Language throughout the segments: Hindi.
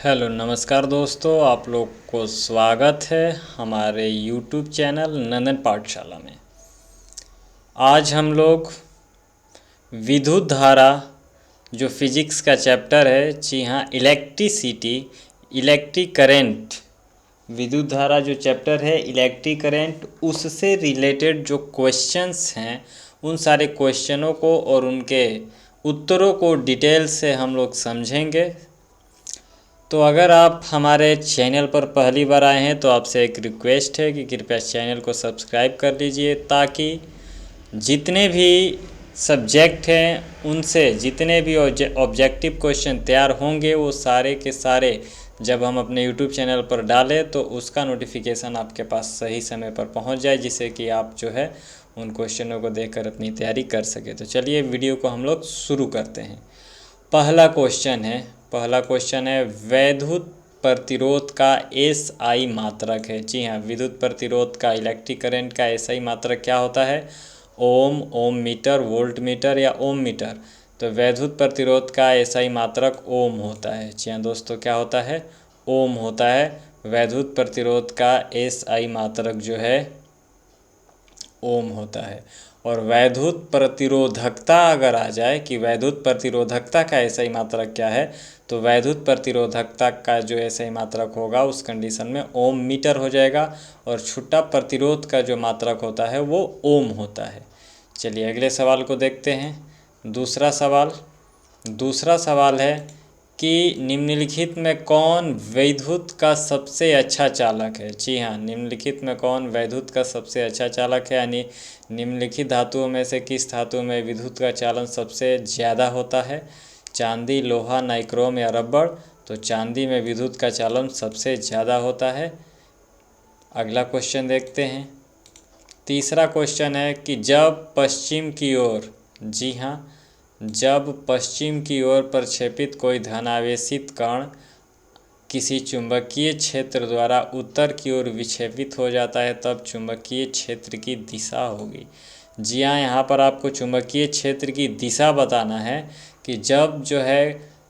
हेलो नमस्कार दोस्तों, आप लोग को स्वागत है हमारे YouTube चैनल नंदन पाठशाला में। आज हम लोग विद्युत धारा जो फिजिक्स का चैप्टर है, जी हाँ, इलेक्ट्रिसिटी, इलेक्ट्रिक करंट, विद्युत धारा जो चैप्टर है इलेक्ट्रिक करंट, उससे रिलेटेड जो क्वेश्चंस हैं उन सारे क्वेश्चनों को और उनके उत्तरों को डिटेल से हम लोग समझेंगे। तो अगर आप हमारे चैनल पर पहली बार आए हैं तो आपसे एक रिक्वेस्ट है कि कृपया चैनल को सब्सक्राइब कर लीजिए, ताकि जितने भी सब्जेक्ट हैं उनसे जितने भी ऑब्जेक्टिव क्वेश्चन तैयार होंगे वो सारे के सारे जब हम अपने YouTube चैनल पर डालें तो उसका नोटिफिकेशन आपके पास सही समय पर पहुंच जाए, जिससे कि आप जो है उन क्वेश्चनों को देखकर अपनी तैयारी कर सके। तो चलिए वीडियो को हम लोग शुरू करते हैं। पहला क्वेश्चन है विद्युत प्रतिरोध का एसआई मात्रक है। जी हाँ, विद्युत प्रतिरोध का, इलेक्ट्रिक करंट का एसआई मात्रक क्या होता है? ओम, ओम मीटर, वोल्ट मीटर या ओम मीटर। तो विद्युत प्रतिरोध का एसआई मात्रक ओम होता है। जी हाँ दोस्तों, क्या होता है? ओम होता है। विद्युत प्रतिरोध का एसआई मात्रक जो है ओम होता है। और वैद्युत प्रतिरोधकता अगर आ जाए कि वैद्युत प्रतिरोधकता का एसआई मात्रक क्या है, तो वैद्युत प्रतिरोधकता का जो एसआई मात्रक होगा उस कंडीशन में ओम मीटर हो जाएगा, और छुट्टा प्रतिरोध का जो मात्रक होता है वो ओम होता है। चलिए अगले सवाल को देखते हैं। दूसरा सवाल है कि निम्नलिखित में कौन वैद्युत का सबसे अच्छा चालक है? जी हाँ, निम्नलिखित में कौन वैद्युत का सबसे अच्छा चालक है, यानी निम्नलिखित धातुओं में से किस धातु में विद्युत का चालन सबसे ज़्यादा होता है? चांदी, लोहा, नाइक्रोम या रबड़? तो चांदी में विद्युत का चालन सबसे ज़्यादा होता है। अगला क्वेश्चन देखते हैं। तीसरा क्वेश्चन है कि जब पश्चिम की ओर, जी हाँ, जब पश्चिम की ओर प्रक्षेपित कोई धनावेशित कण किसी चुंबकीय क्षेत्र द्वारा उत्तर की ओर विक्षेपित हो जाता है, तब चुंबकीय क्षेत्र की दिशा होगी। जी हाँ, यहाँ पर आपको चुंबकीय क्षेत्र की दिशा बताना है कि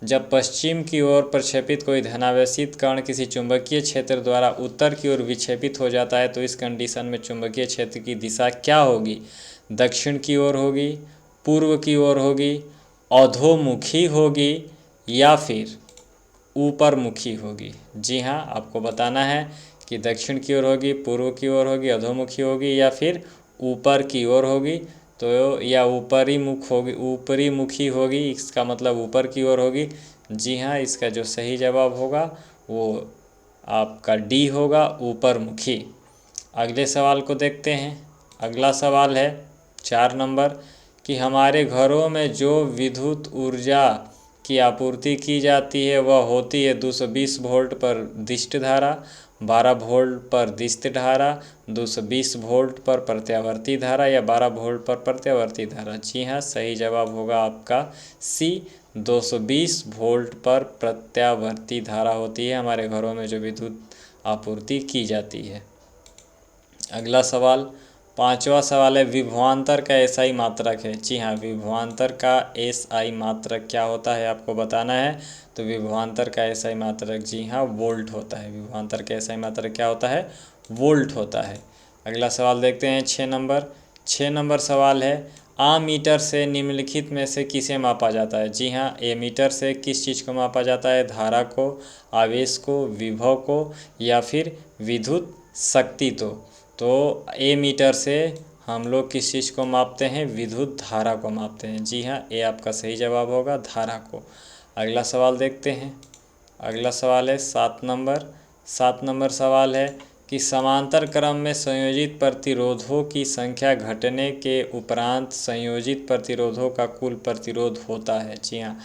जब पश्चिम की ओर प्रक्षेपित कोई धनावेशित कण किसी चुंबकीय क्षेत्र द्वारा उत्तर की ओर विक्षेपित हो जाता है, तो इस कंडीशन में चुंबकीय क्षेत्र की दिशा क्या होगी? दक्षिण की ओर होगी, पूर्व की ओर होगी, अधोमुखी होगी या फिर ऊपर मुखी होगी? जी हाँ, आपको बताना है कि दक्षिण की ओर होगी, पूर्व की ओर होगी, अधोमुखी होगी या फिर ऊपर की ओर होगी। तो या ऊपरी मुख होगी, ऊपरी मुखी होगी, इसका मतलब ऊपर की ओर होगी। जी हाँ, इसका जो सही जवाब होगा वो आपका डी होगा, ऊपर मुखी। अगले सवाल को देखते हैं। अगला सवाल है 4 नंबर कि हमारे घरों में जो विद्युत ऊर्जा की आपूर्ति की जाती है वह होती है 220 वोल्ट पर दिष्ट धारा, 12 वोल्ट पर दिष्ट धारा, 220 वोल्ट पर प्रत्यावर्ती धारा या 12 वोल्ट पर प्रत्यावर्ती धारा। जी हाँ, सही जवाब होगा आपका सी, 220 वोल्ट पर प्रत्यावर्ती धारा होती है हमारे घरों में जो विद्युत आपूर्ति की जाती है। अगला सवाल, 5वां सवाल है विभवांतर का एसआई मात्रक है। जी हाँ, विभवांतर का एसआई मात्रक क्या होता है आपको बताना है। तो विभवांतर का एसआई मात्रक, जी हाँ, वोल्ट होता है। विभवांतर का एसआई मात्रक क्या होता है? वोल्ट होता है। अगला सवाल देखते हैं 6 नंबर सवाल है आमीटर से निम्नलिखित में से किसे मापा जाता है? जी हाँ, एमीटर से किस चीज़ को मापा जाता है? धारा को, आवेश को, विभव को या फिर विद्युत शक्ति तो ए मीटर से हम लोग किस चीज़ को मापते हैं? विद्युत धारा को मापते हैं। जी हाँ, ए आपका सही जवाब होगा, धारा को। अगला सवाल देखते हैं। अगला सवाल है 7 नंबर सवाल है कि समांतर क्रम में संयोजित प्रतिरोधों की संख्या घटने के उपरांत संयोजित प्रतिरोधों का कुल प्रतिरोध होता है। जी हाँ,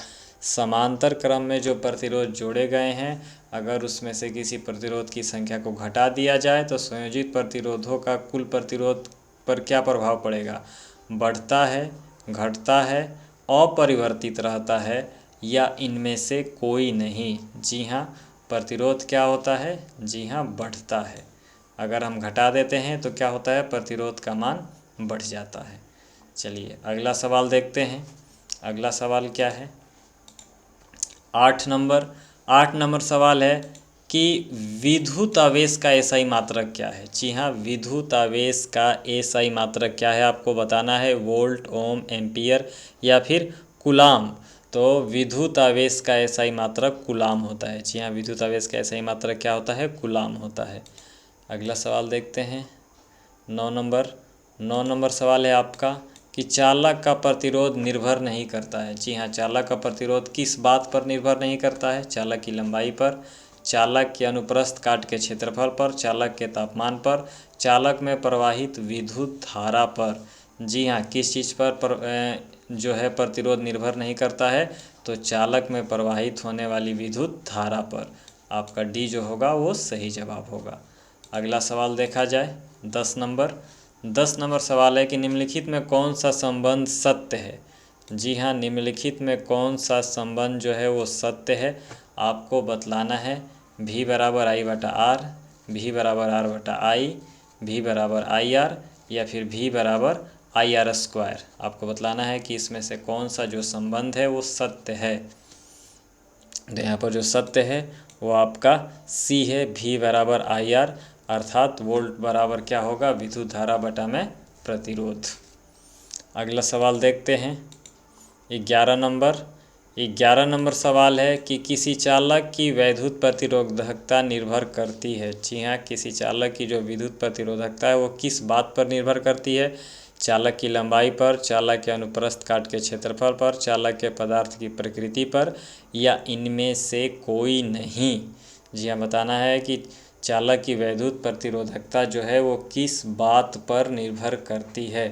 समांतर क्रम में जो प्रतिरोध जोड़े गए हैं, अगर उसमें से किसी प्रतिरोध की संख्या को घटा दिया जाए तो संयोजित प्रतिरोधों का कुल प्रतिरोध पर क्या प्रभाव पड़ेगा? बढ़ता है, घटता है, अपरिवर्तित रहता है या इनमें से कोई नहीं? जी हाँ, प्रतिरोध क्या होता है? जी हाँ, बढ़ता है। अगर हम घटा देते हैं तो क्या होता है? प्रतिरोध का मान बढ़ जाता है। चलिए अगला सवाल देखते हैं। अगला सवाल क्या है? 8 8 नंबर सवाल है कि विद्युत आवेश का एसआई मात्रक क्या है। जी हाँ, विद्युत आवेश का एसआई मात्रक क्या है आपको बताना है, वोल्ट, ओम, एम्पियर या फिर कूलाम। तो विद्युत आवेश का एसआई मात्रक कूलाम होता है। जी हाँ, विद्युत आवेश का एसआई मात्रक क्या होता है, कूलाम होता है। अगला सवाल देखते हैं 9 नंबर सवाल है आपका कि चालक का प्रतिरोध निर्भर नहीं करता है। जी हाँ, चालक का प्रतिरोध किस बात पर निर्भर नहीं करता है, चालक की लंबाई पर, चालक के अनुप्रस्थ काट के क्षेत्रफल पर, चालक के तापमान पर, चालक में प्रवाहित विद्युत धारा पर। जी हाँ, किस चीज़ पर जो है प्रतिरोध निर्भर नहीं करता है, तो चालक में प्रवाहित होने वाली विद्युत धारा पर। आपका डी जो होगा वो सही जवाब होगा। अगला सवाल देखा जाए 10 नंबर सवाल है कि निम्नलिखित में कौन सा संबंध सत्य है। जी हाँ, निम्नलिखित में कौन सा संबंध जो है वो सत्य है आपको बतलाना है। V बराबर आई बटा आर, V बराबर आर बटा आई, V बराबर आई आर या फिर V बराबर आई आर स्क्वायर। आपको बतलाना है कि इसमें से कौन सा जो संबंध है वो सत्य है। तो यहाँ पर जो सत्य है वो आपका सी है, V बराबर आई आर, अर्थात वोल्ट बराबर क्या होगा, विद्युत धारा बटा में प्रतिरोध। अगला सवाल देखते हैं 11 नंबर सवाल है कि किसी चालक की वैद्युत प्रतिरोधकता निर्भर करती है। जी हाँ, किसी चालक की जो विद्युत प्रतिरोधकता है वो किस बात पर निर्भर करती है, चालक की लंबाई पर, चालक के अनुप्रस्थ काट के क्षेत्रफल पर, चालक के पदार्थ की प्रकृति पर या इनमें से कोई नहीं। जी हाँ, बताना है कि चालक की वैद्युत प्रतिरोधकता जो है वो किस बात पर निर्भर करती है।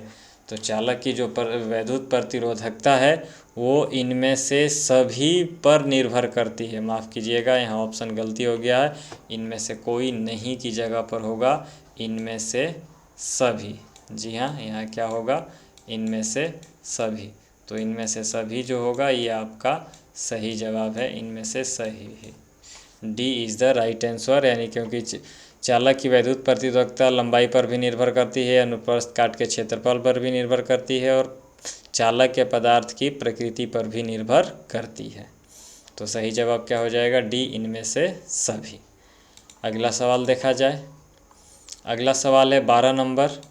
तो चालक की जो वैद्युत प्रतिरोधकता है वो इनमें से सभी पर निर्भर करती है। माफ़ कीजिएगा, यहाँ ऑप्शन गलती हो गया है, इनमें से कोई नहीं की जगह पर होगा इनमें से सभी। जी हाँ, यहाँ क्या होगा, इनमें से सभी। तो इनमें से सभी जो होगा ये आपका सही जवाब है, इनमें से सही है। D is the right answer, यानी क्योंकि चालक की वैद्युत प्रतिरोधकता लंबाई पर भी निर्भर करती है, अनुप्रस्थ काट के क्षेत्रफल पर भी निर्भर करती है और चालक के पदार्थ की प्रकृति पर भी निर्भर करती है। तो सही जवाब क्या हो जाएगा, डी, इनमें से सभी। अगला सवाल देखा जाए। अगला सवाल है 12 नंबर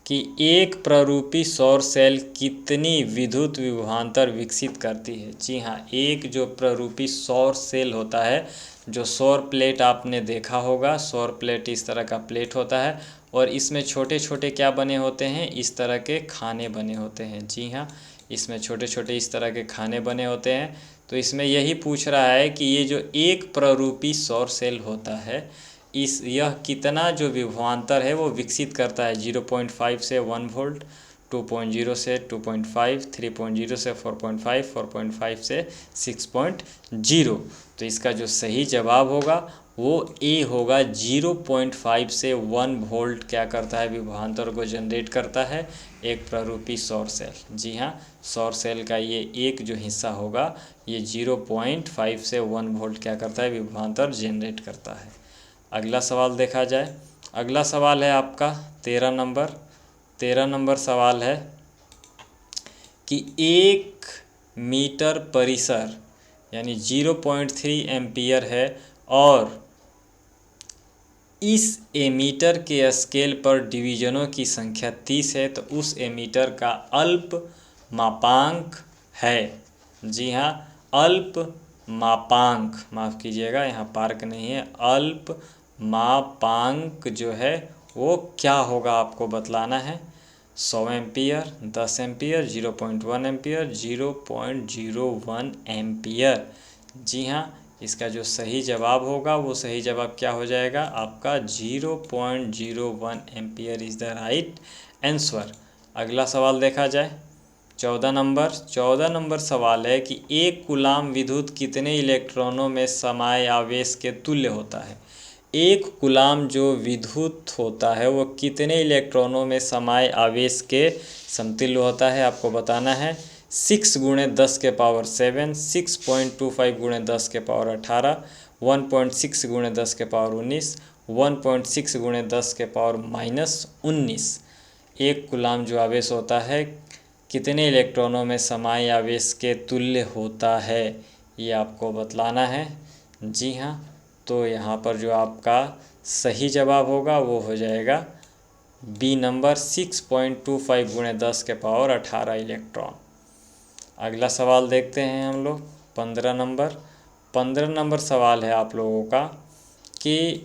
कि एक प्ररूपी सौर सेल कितनी विद्युत विभवांतर विकसित करती है। जी हाँ, एक जो प्ररूपी सौर सेल होता है, जो सौर प्लेट आपने देखा होगा, सौर प्लेट इस तरह का प्लेट होता है और इसमें छोटे छोटे क्या बने होते हैं, इस तरह के खाने बने होते हैं। जी हाँ, इसमें छोटे छोटे इस तरह के खाने बने होते हैं। तो इसमें यही पूछ रहा है कि ये जो एक प्ररूपी सौर सेल होता है यह कितना जो विभवांतर है वो विकसित करता है। 0.5 से 1 वोल्ट, 2.0 से 2.5, 3.0 से 4.5, 4.5 से 6.0। तो इसका जो सही जवाब होगा वो ए होगा। 0.5 से 1 वोल्ट क्या करता है, विभवांतर को जनरेट करता है एक प्ररूपी सौर सेल। जी हाँ, सौर सेल का ये एक जो हिस्सा होगा ये 0.5 से 1 वोल्ट क्या करता है, विभवांतर जनरेट करता है। अगला सवाल देखा जाए। अगला सवाल है आपका 13 नंबर सवाल है कि 1 मीटर परिसर यानी 0.3 एम्पियर है और इस एमीटर के स्केल पर डिवीजनों की संख्या 30 है, तो उस एमीटर का अल्प मापांक है। जी हाँ, अल्प मापांक, माफ़ कीजिएगा यहाँ पार्क नहीं है, अल्प मापांक जो है वो क्या होगा आपको बतलाना है। 100 एम्पियर, 10 एम्पियर, 0.1 एम्पियर, 0.01 एम्पियर। जी हाँ, इसका जो सही जवाब होगा वो सही जवाब क्या हो जाएगा आपका 0.01 ampere is the right answer. अगला सवाल देखा जाए 14 नंबर सवाल है कि एक कूलाम विद्युत कितने इलेक्ट्रॉनों में समाये आवेश के तुल्य होता है। एक कूलाम जो विद्युत होता है वो कितने इलेक्ट्रॉनों में समाये आवेश के समतुल्य होता है आपको बताना है। 6 गुणे 10 के पावर 7, 6.25 गुणे 10 के पावर 18, 1.6 गुणे 10 के पावर 19, 1.6 गुणे 10 के पावर -19। एक कूलाम जो आवेश होता है कितने इलेक्ट्रॉनों में समाये आवेश के तुल्य होता है, ये आपको बतलाना है। जी हाँ, तो यहाँ पर जो आपका सही जवाब होगा वो हो जाएगा बी नंबर 6.25 गुणे 10⁻18 इलेक्ट्रॉन। अगला सवाल देखते हैं हम लोग 15 नंबर सवाल है आप लोगों का कि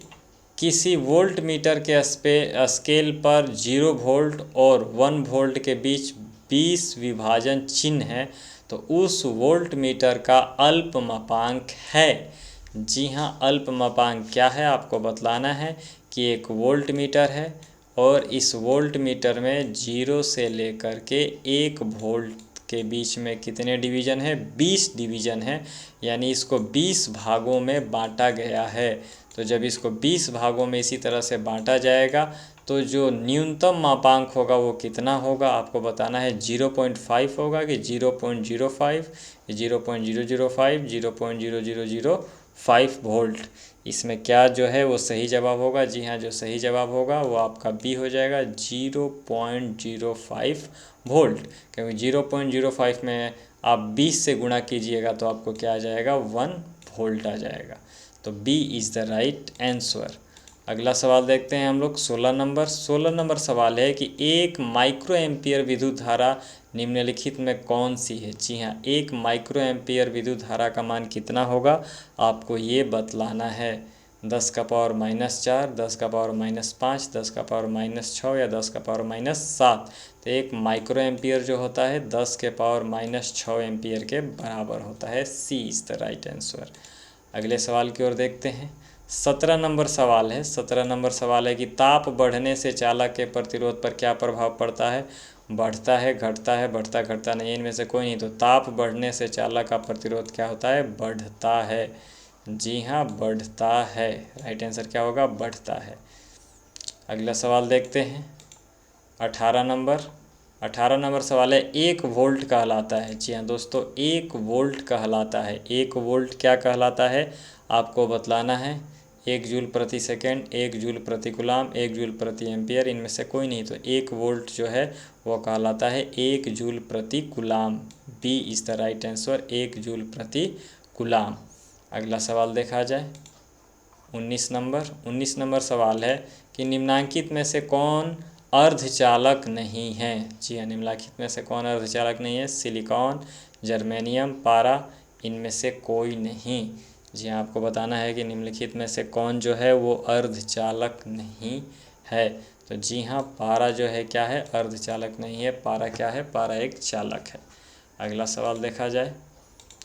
किसी वोल्ट मीटर के स्केल पर 0 वोल्ट और 1 वोल्ट के बीच 20 विभाजन चिन्ह है, तो उस वोल्ट मीटर का अल्पमापांक है। जी हाँ, अल्पमापांक क्या है आपको बतलाना है कि एक वोल्ट मीटर है और इस वोल्ट मीटर में 0 से लेकर के 1 वोल्ट के बीच में कितने डिवीज़न है? 20 डिवीज़न है, यानी इसको 20 भागों में बांटा गया है। तो जब इसको 20 भागों में इसी तरह से बांटा जाएगा तो जो न्यूनतम मापांक होगा वो कितना होगा आपको बताना है। 0.5 होगा कि 0.05, 0.005, 0.0005 वोल्ट। इसमें क्या जो है वो सही जवाब होगा? जी हाँ, जो सही जवाब होगा वो आपका बी हो जाएगा 0.05 वोल्ट, क्योंकि 0.05 में आप 20 से गुणा कीजिएगा तो आपको क्या आ जाएगा? 1 वोल्ट आ जाएगा। तो B is the right answer. अगला सवाल देखते हैं हम लोग 16 नंबर सवाल है कि 1 माइक्रो एम्पियर विद्युत धारा निम्नलिखित में कौन सी है? जी हाँ, 1 माइक्रो एम्पियर विद्युत धारा का मान कितना होगा आपको ये बतलाना है। 10⁻⁻4, 10⁻⁻5, 10⁻⁻6 या 10⁻⁻7। तो 1 माइक्रो एम्पियर जो होता है 10⁻⁻6 एम्पियर के बराबर होता है। सी इज़ द राइट आंसर। अगले सवाल की ओर देखते हैं। 17 नंबर सवाल है। 17 नंबर सवाल है कि ताप बढ़ने से चालक के प्रतिरोध पर क्या प्रभाव पड़ता है? बढ़ता है, घटता है, बढ़ता घटता नहीं, इनमें से कोई नहीं। तो ताप बढ़ने से चालक का प्रतिरोध क्या होता है? बढ़ता है। जी हाँ, बढ़ता है। राइट आंसर क्या होगा? बढ़ता है। अगला सवाल देखते हैं 18 नंबर सवाल है 1 वोल्ट कहलाता है। जी हाँ दोस्तों, 1 वोल्ट कहलाता है। 1 वोल्ट क्या कहलाता है आपको बतलाना है। 1 जूल प्रति सेकेंड, 1 जूल प्रति कूलाम, 1 जूल प्रति एम्पियर, इनमें से कोई नहीं। तो 1 वोल्ट जो है वो कहलाता है 1 जूल प्रति coulomb. B is the right answer, 1 joule प्रति कूलाम। अगला सवाल देखा जाए 19 नंबर सवाल है कि निम्नलिखित में से कौन अर्धचालक नहीं है? जी हाँ, निम्नलिखित में से कौन अर्धचालक नहीं है? सिलिकॉन, जर्मेनियम, पारा, इनमें से कोई नहीं। जी हाँ, आपको बताना है कि निम्नलिखित में से कौन जो है वो अर्धचालक नहीं है। तो जी हाँ, पारा जो है क्या है? अर्धचालक नहीं है। पारा क्या है? पारा एक चालक है। अगला सवाल देखा जाए।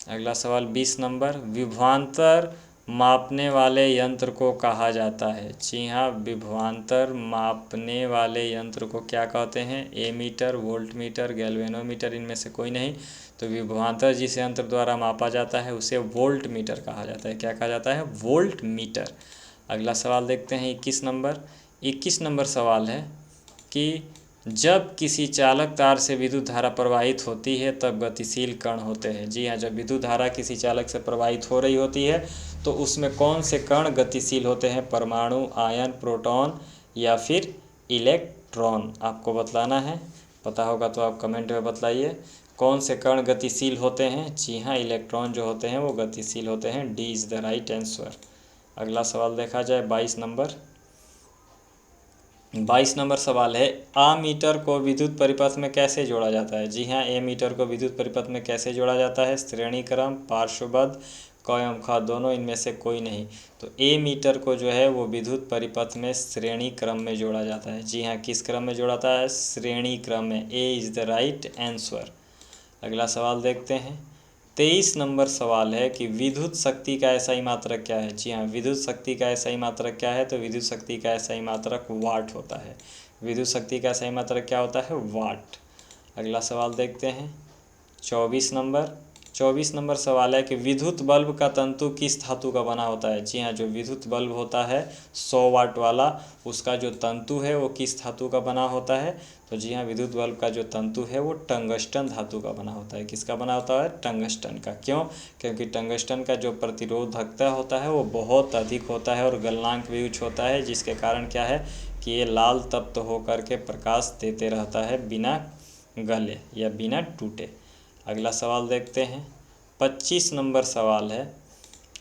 अगला सवाल 20 नंबर, विभवांतर मापने वाले यंत्र को कहा जाता है? जी हाँ, विभवांतर मापने वाले यंत्र को क्या कहते हैं? एमीटर, वोल्टमीटर, गैल्वेनोमीटर, इनमें से कोई नहीं। तो विभवांतर जिस यंत्र द्वारा मापा जाता है उसे वोल्ट मीटर कहा जाता है। क्या कहा जाता है? Volt meter. अगला सवाल देखते हैं 21 नंबर सवाल है कि जब किसी चालक तार से विद्युत धारा प्रवाहित होती है तब गतिशील कण होते हैं। जी हाँ, जब विद्युत धारा किसी चालक से प्रवाहित हो रही होती है तो उसमें कौन से कण गतिशील होते हैं? परमाणु, आयन, प्रोटॉन या फिर इलेक्ट्रॉन? आपको बतलाना है। पता होगा तो आप कमेंट में बतलाइए कौन से कण गतिशील होते हैं। जी हाँ, इलेक्ट्रॉन जो होते हैं वो गतिशील होते हैं। D is the right answer. अगला सवाल देखा जाए 22 नंबर सवाल है, आमीटर को विद्युत परिपथ में कैसे जोड़ा जाता है? जी हाँ, एमीटर को विद्युत परिपथ में कैसे जोड़ा जाता है? श्रेणी क्रम, पार्श्वबद्ध, क एवं ख, दोनों, इनमें से कोई नहीं। तो एमीटर को जो है वो विद्युत परिपथ में श्रेणी क्रम में जोड़ा जाता है। जी हाँ, किस क्रम में जोड़ा जाता है? श्रेणी क्रम में। A is the right answer. अगला सवाल देखते हैं 23 नंबर सवाल है कि विद्युत शक्ति का एसआई मात्रक क्या है? जी हाँ, विद्युत शक्ति का एसआई मात्रक क्या है? तो विद्युत शक्ति का एसआई मात्रक वाट होता है। विद्युत शक्ति का एसआई मात्रक क्या होता है? वाट। अगला सवाल देखते हैं 24 नंबर सवाल है कि विद्युत बल्ब का तंतु किस धातु का बना होता है? जी हाँ, जो विद्युत बल्ब होता है 100 वाट वाला, उसका जो तंतु है वो किस धातु का बना होता है? तो जी हाँ, विद्युत बल्ब का जो तंतु है वो टंगस्टन धातु का बना होता है। किसका बना होता है? टंगस्टन का। क्यों? क्योंकि टंगस्टन का जो प्रतिरोधकता होता है वो बहुत अधिक होता है और गलनांक भी उच्च होता है, जिसके कारण क्या है कि ये लाल तप्त होकर के प्रकाश देते रहता है बिना गले या बिना टूटे। अगला सवाल देखते हैं 25 नंबर सवाल है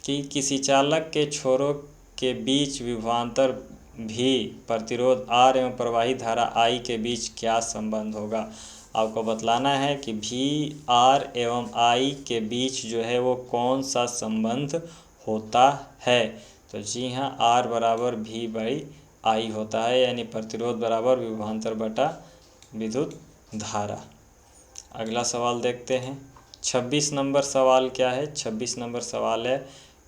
कि किसी चालक के छोरों के बीच विभवांतर भी प्रतिरोध R एवं प्रवाही धारा I के बीच क्या संबंध होगा। आपको बतलाना है कि VR एवं I के बीच जो है वो कौन सा संबंध होता है। तो जी हाँ, R बराबर V/I होता है, यानी प्रतिरोध बराबर विभवांतर बटा विद्युत धारा। अगला सवाल देखते हैं। 26 नंबर सवाल क्या है। 26 नंबर सवाल है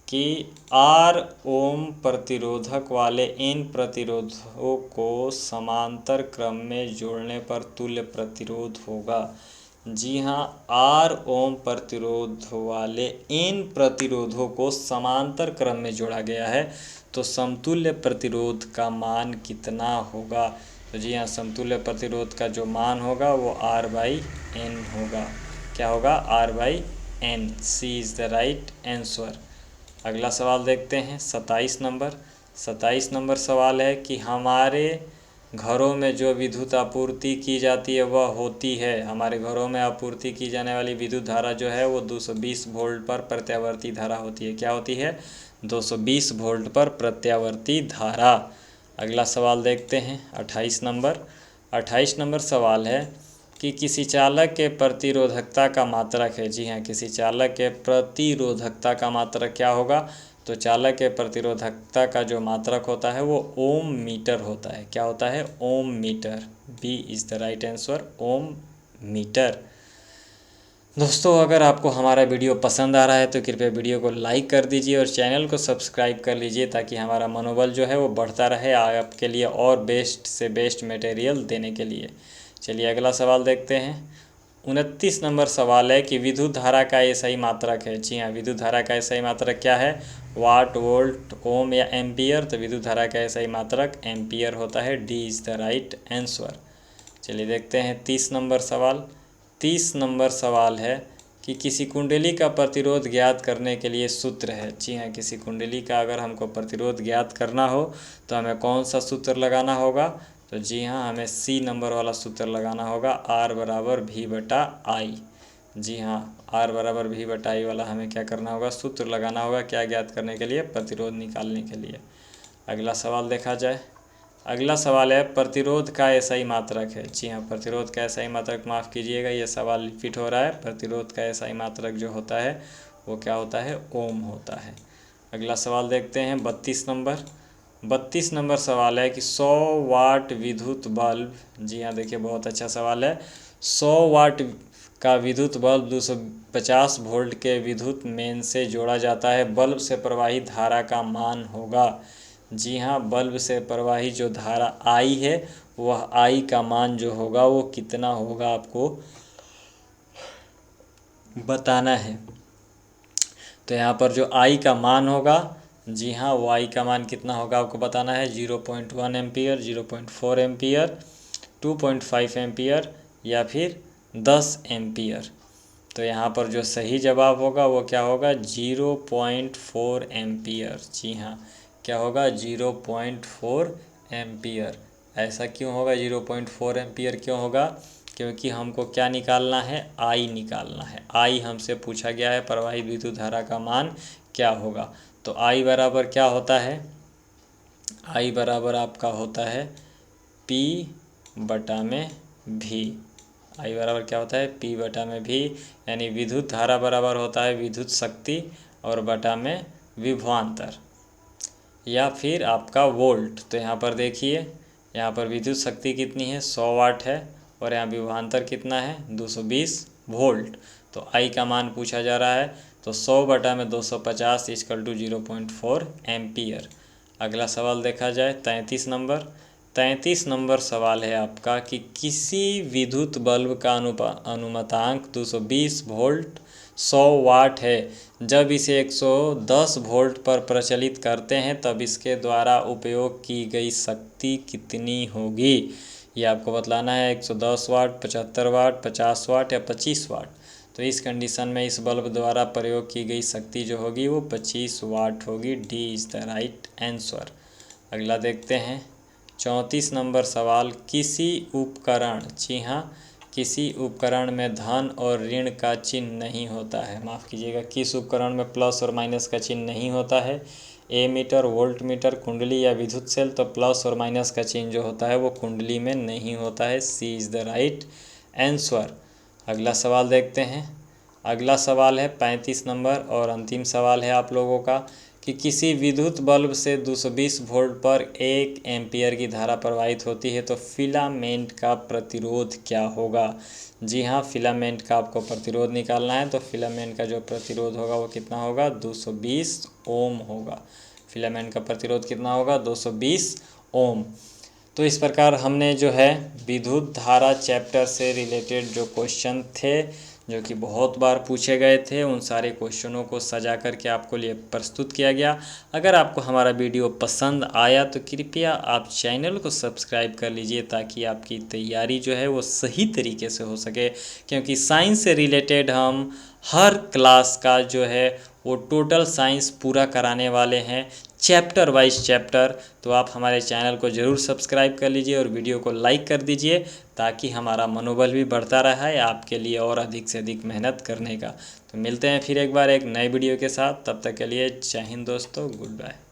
कि R ओम प्रतिरोधक वाले इन प्रतिरोधों को समांतर क्रम में जोड़ने पर तुल्य प्रतिरोध होगा। जी हाँ, R ओम प्रतिरोध वाले इन प्रतिरोधों को समांतर क्रम में जोड़ा गया है, तो समतुल्य प्रतिरोध का मान कितना होगा। तो जी हाँ, समतुल्य प्रतिरोध का जो मान होगा वो R/N होगा। क्या होगा? R/N। C is the right answer. अगला सवाल देखते हैं। 27 नंबर। 27 नंबर सवाल है कि हमारे घरों में जो विद्युत आपूर्ति की जाती है वह होती है। हमारे घरों में आपूर्ति की जाने वाली विद्युत धारा जो है वो 220 वोल्ट पर प्रत्यावर्ती धारा होती है। क्या होती है? 220 वोल्ट पर प्रत्यावर्ती धारा। अगला सवाल देखते हैं। 28 नंबर। 28 नंबर सवाल है कि किसी चालक के प्रतिरोधकता का मात्रक है। जी हाँ, किसी चालक के प्रतिरोधकता का मात्रक क्या होगा। तो चालक के प्रतिरोधकता का जो मात्रक होता है वो ओम मीटर होता है। क्या होता है? Ohm meter. B is the right answer, ohm meter. दोस्तों, अगर आपको हमारा वीडियो पसंद आ रहा है तो कृपया वीडियो को लाइक कर दीजिए और चैनल को सब्सक्राइब कर लीजिए, ताकि हमारा मनोबल जो है वो बढ़ता रहे आपके लिए और बेस्ट से बेस्ट मटेरियल देने के लिए। चलिए अगला सवाल देखते हैं। 29 नंबर सवाल है कि विद्युत धारा का एसआई मात्रक है। जी हाँ, विद्युत धारा का एसआई मात्रक क्या है? वाट, वोल्ट, ओम या एम्पियर। तो विद्युत धारा का एसआई मात्रक एम्पियर होता है। D is the right answer. चलिए देखते हैं 30 नंबर सवाल। 30 नंबर सवाल है कि किसी कुंडली का प्रतिरोध ज्ञात करने के लिए सूत्र है। जी हाँ, किसी कुंडली का अगर हमको प्रतिरोध ज्ञात करना हो तो हमें कौन सा सूत्र लगाना होगा। तो जी हाँ, हमें C नंबर वाला सूत्र लगाना होगा, R बराबर V/I। जी हाँ, R बराबर V/I वाला हमें क्या करना होगा? सूत्र लगाना होगा। क्या ज्ञात करने के लिए? प्रतिरोध निकालने के लिए। अगला सवाल देखा जाए। अगला सवाल है प्रतिरोध का एसआई मात्रक है। जी हाँ, प्रतिरोध का एसआई मात्रक, माफ़ कीजिएगा ये सवाल रिपीट हो रहा है। प्रतिरोध का एसआई मात्रक जो होता है वो क्या होता है? ओम होता है। अगला सवाल देखते हैं 32 नंबर। 32 नंबर सवाल है कि 100 वाट विद्युत बल्ब। जी हाँ, देखिए बहुत अच्छा सवाल है। 100 वाट का विद्युत बल्ब 250 वोल्ट के विद्युत मेन से जोड़ा जाता है। बल्ब से प्रवाहित धारा का मान होगा। जी हाँ, बल्ब से प्रवाहित जो धारा I है वह I का मान जो होगा वो कितना होगा आपको बताना है। तो यहाँ पर जो I का मान होगा, जी हाँ, वो I का मान कितना होगा आपको बताना है। 0.1 एम्पियर, 0.4 एम्पियर, 2.5 एम्पियर या फिर 10 एम्पियर। तो यहाँ पर जो सही जवाब होगा वो क्या होगा? 0.4 एम्पियर। जी हाँ, क्या होगा? 0.4 एम्पियर। ऐसा क्यों होगा? 0.4 एम्पियर क्यों होगा? क्योंकि हमको क्या निकालना है? I निकालना है। I हमसे पूछा गया है प्रवाहित विद्युत धारा का मान क्या होगा। तो I बराबर क्या होता है? I बराबर आपका होता है P/V। I बराबर क्या होता है? P/V, यानी विद्युत धारा बराबर होता है विद्युत शक्ति और बटा में विभवांतर या फिर आपका वोल्ट। तो यहाँ पर देखिए, यहाँ पर विद्युत शक्ति कितनी है? 100 वाट है और यहाँ विभवांतर कितना है? 220 वोल्ट। तो I का मान पूछा जा रहा है, तो 100/250 = 0.4 एम्पियर। अगला सवाल देखा जाए 33 नंबर। 33 नंबर सवाल है आपका कि किसी विद्युत बल्ब का अनुमतांक 220 वोल्ट 100 वाट है। जब इसे 110 वोल्ट पर प्रचलित करते हैं तब इसके द्वारा उपयोग की गई शक्ति कितनी होगी। ये आपको बतलाना है। 110 वाट, 75 वाट, 50 वाट या 25 वाट। तो इस कंडीशन में इस बल्ब द्वारा प्रयोग की गई शक्ति जो होगी वो 25 वाट होगी। D is the right answer. अगला देखते हैं 34 नंबर सवाल। किसी उपकरण, जी हाँ, किसी उपकरण में धन और ऋण का चिन्ह नहीं होता है। माफ़ कीजिएगा, किस उपकरण में प्लस और माइनस का चिन्ह नहीं होता है? एमीटर, वोल्ट मीटर, कुंडली या विद्युत सेल। तो प्लस और माइनस का चिन्ह जो होता है वो कुंडली में नहीं होता है। सी इज़ द राइट आंसर। अगला सवाल देखते हैं। अगला सवाल है 35 नंबर और अंतिम सवाल है आप लोगों का कि किसी विद्युत बल्ब से 220 वोल्ट पर 1 एम्पियर की धारा प्रवाहित होती है तो फिलामेंट का प्रतिरोध क्या होगा? जी हाँ, फिलामेंट का आपको प्रतिरोध निकालना है। तो फिलामेंट का जो प्रतिरोध होगा वो कितना होगा? 220 ओम होगा। फिलामेंट का प्रतिरोध कितना होगा? 220 ओम। तो इस प्रकार हमने जो है विद्युत धारा चैप्टर से रिलेटेड जो क्वेश्चन थे जो कि बहुत बार पूछे गए थे, उन सारे क्वेश्चनों को सजा करके आपको लिए प्रस्तुत किया गया। अगर आपको हमारा वीडियो पसंद आया तो कृपया आप चैनल को सब्सक्राइब कर लीजिए ताकि आपकी तैयारी जो है वो सही तरीके से हो सके, क्योंकि साइंस से रिलेटेड हम हर क्लास का जो है वो टोटल साइंस पूरा कराने वाले हैं, चैप्टर वाइज चैप्टर। तो आप हमारे चैनल को ज़रूर सब्सक्राइब कर लीजिए और वीडियो को लाइक कर दीजिए ताकि हमारा मनोबल भी बढ़ता रहा है आपके लिए और अधिक से अधिक मेहनत करने का। तो मिलते हैं फिर एक बार एक नए वीडियो के साथ। तब तक के लिए जय हिंद दोस्तों, गुड बाय।